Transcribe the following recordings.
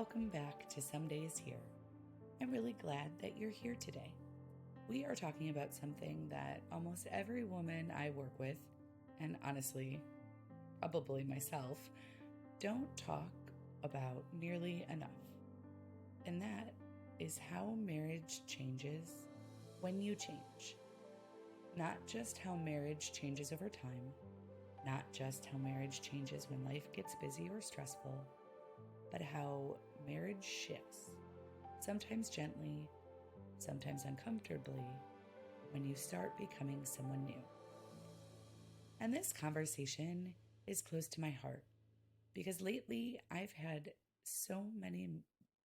Welcome back to Some Days Here. I'm really glad that you're here today. We are talking about something that almost every woman I work with, and honestly, probably myself, don't talk about nearly enough. And that is how marriage changes when you change. Not just how marriage changes over time, not just how marriage changes when life gets busy or stressful, but how marriage shifts, sometimes gently, sometimes uncomfortably, when you start becoming someone new. And this conversation is close to my heart because lately I've had so many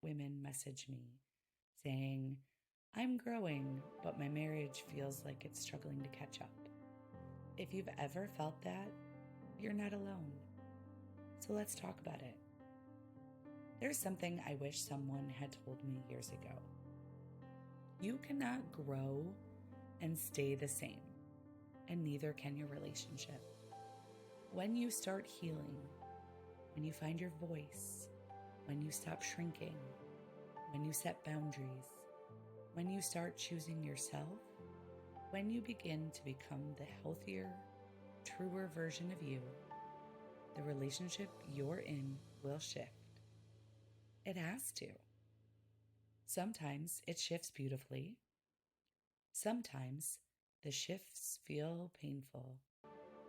women message me saying, I'm growing, but my marriage feels like it's struggling to catch up. If you've ever felt that, you're not alone. So let's talk about it. There's something I wish someone had told me years ago. You cannot grow and stay the same, and neither can your relationship. When you start healing, when you find your voice, when you stop shrinking, when you set boundaries, when you start choosing yourself, when you begin to become the healthier, truer version of you, the relationship you're in will shift. It has to. Sometimes it shifts beautifully. Sometimes the shifts feel painful.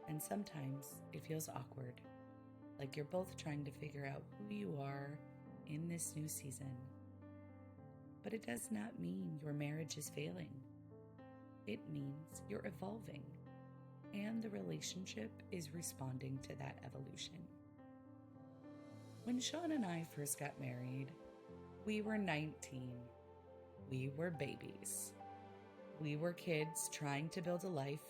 And sometimes it feels awkward, like you're both trying to figure out who you are in this new season. But it does not mean your marriage is failing. It means you're evolving, and the relationship is responding to that evolution. When Sean and I first got married, we were 19. We were babies. We were kids trying to build a life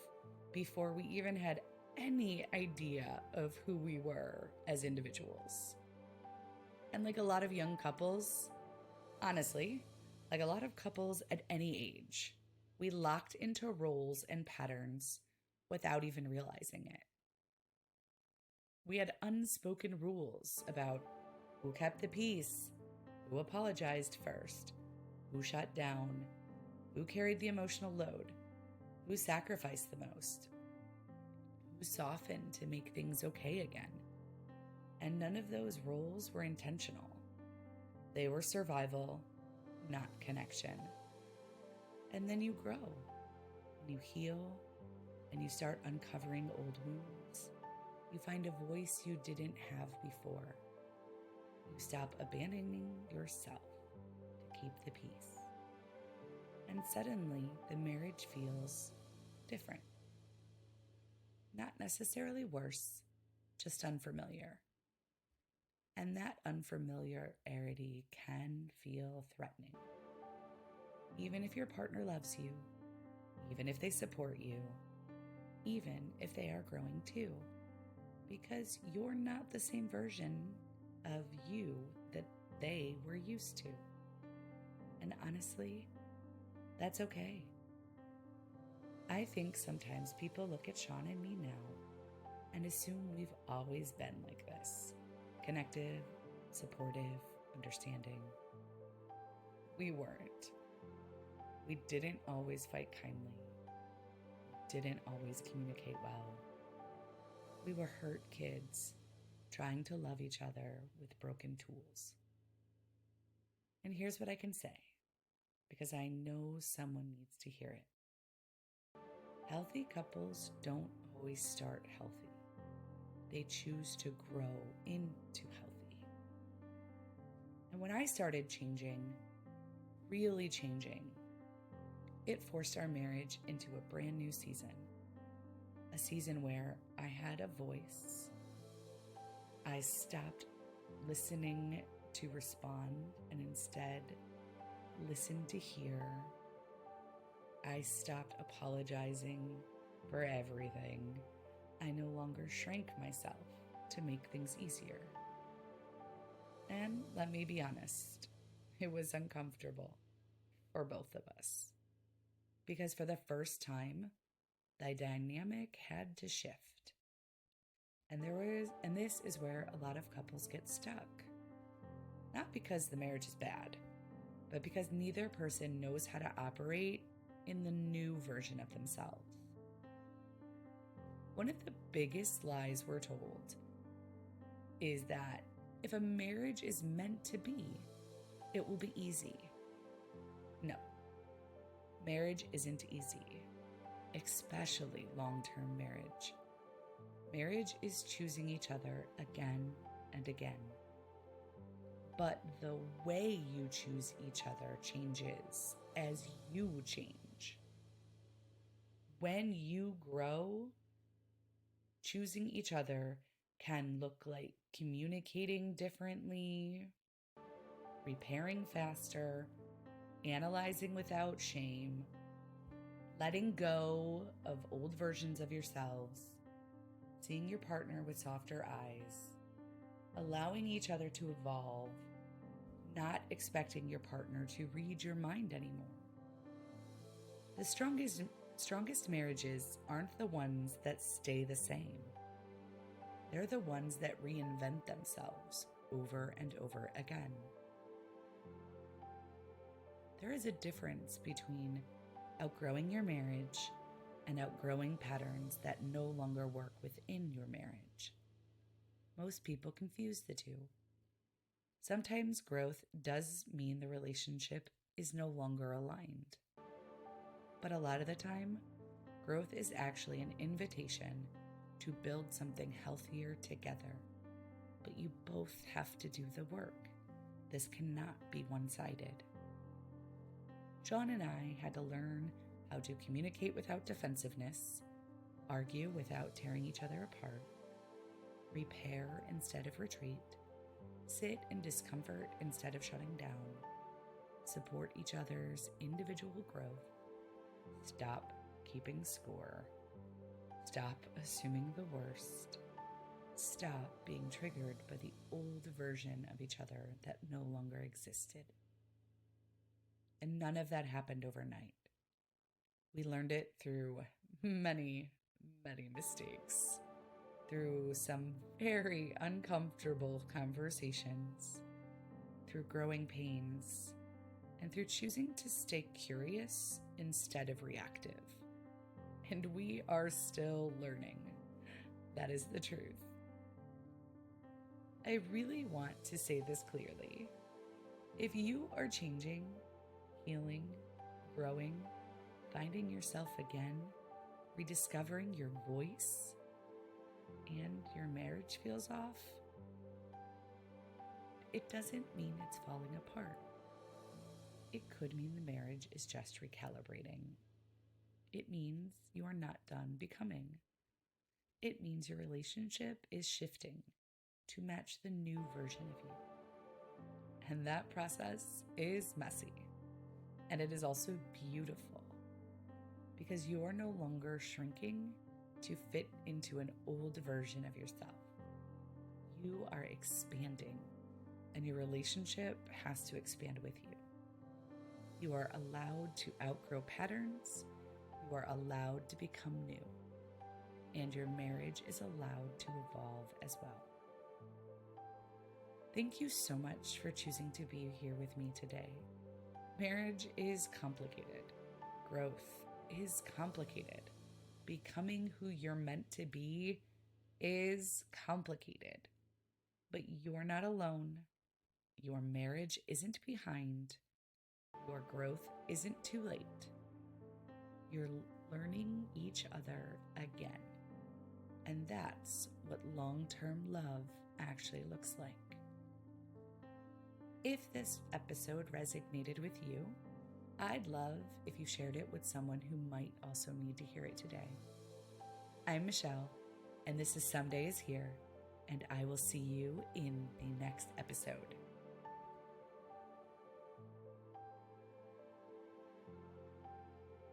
before we even had any idea of who we were as individuals. And like a lot of young couples, honestly, like a lot of couples at any age, we locked into roles and patterns without even realizing it. We had unspoken rules about who kept the peace, who apologized first, who shut down, who carried the emotional load, who sacrificed the most, who softened to make things okay again. And none of those roles were intentional. They were survival, not connection. And then you grow, and you heal, and you start uncovering old wounds. You find a voice you didn't have before. You stop abandoning yourself to keep the peace. And suddenly, the marriage feels different. Not necessarily worse, just unfamiliar. And that unfamiliarity can feel threatening. Even if your partner loves you, even if they support you, even if they are growing too, because you're not the same version of you that they were used to. And honestly, that's okay. I think sometimes people look at Sean and me now and assume we've always been like this, connected, supportive, understanding. We weren't. We didn't always fight kindly. We didn't always communicate well. We were hurt kids trying to love each other with broken tools. And here's what I can say, because I know someone needs to hear it. Healthy couples don't always start healthy. They choose to grow into healthy. And when I started changing, really changing, it forced our marriage into a brand new season. A season where I had a voice. I stopped listening to respond and instead listened to hear. I stopped apologizing for everything. I no longer shrank myself to make things easier. And let me be honest, it was uncomfortable for both of us. Because for the first time, the dynamic had to shift. And this is where a lot of couples get stuck. Not because the marriage is bad, but because neither person knows how to operate in the new version of themselves. One of the biggest lies we're told is that if a marriage is meant to be, it will be easy. No, marriage isn't easy, especially long-term marriage. Marriage is choosing each other again and again. But the way you choose each other changes as you change. When you grow, choosing each other can look like communicating differently, repairing faster, analyzing without shame, letting go of old versions of yourselves, seeing your partner with softer eyes, allowing each other to evolve, not expecting your partner to read your mind anymore. The strongest marriages aren't the ones that stay the same. They're the ones that reinvent themselves over and over again. There is a difference between outgrowing your marriage and outgrowing patterns that no longer work within your marriage. Most people confuse the two. Sometimes growth does mean the relationship is no longer aligned. But a lot of the time, growth is actually an invitation to build something healthier together. But you both have to do the work. This cannot be one-sided. John and I had to learn how to communicate without defensiveness, argue without tearing each other apart, repair instead of retreat, sit in discomfort instead of shutting down, support each other's individual growth, stop keeping score, stop assuming the worst, stop being triggered by the old version of each other that no longer existed. And none of that happened overnight. We learned it through many, many mistakes, through some very uncomfortable conversations, through growing pains, and through choosing to stay curious instead of reactive. And we are still learning. That is the truth. I really want to say this clearly. If you are changing, healing, growing, finding yourself again, rediscovering your voice, and your marriage feels off, it doesn't mean it's falling apart. It could mean the marriage is just recalibrating. It means you are not done becoming. It means your relationship is shifting to match the new version of you. And that process is messy. And it is also beautiful because you are no longer shrinking to fit into an old version of yourself. You are expanding, and your relationship has to expand with you. You are allowed to outgrow patterns. You are allowed to become new. And your marriage is allowed to evolve as well. Thank you so much for choosing to be here with me today. Marriage is complicated. Growth is complicated. Becoming who you're meant to be is complicated. But you're not alone. Your marriage isn't behind. Your growth isn't too late. You're learning each other again. And that's what long-term love actually looks like. If this episode resonated with you, I'd love if you shared it with someone who might also need to hear it today. I'm Michelle, and this is Someday is Here, and I will see you in the next episode.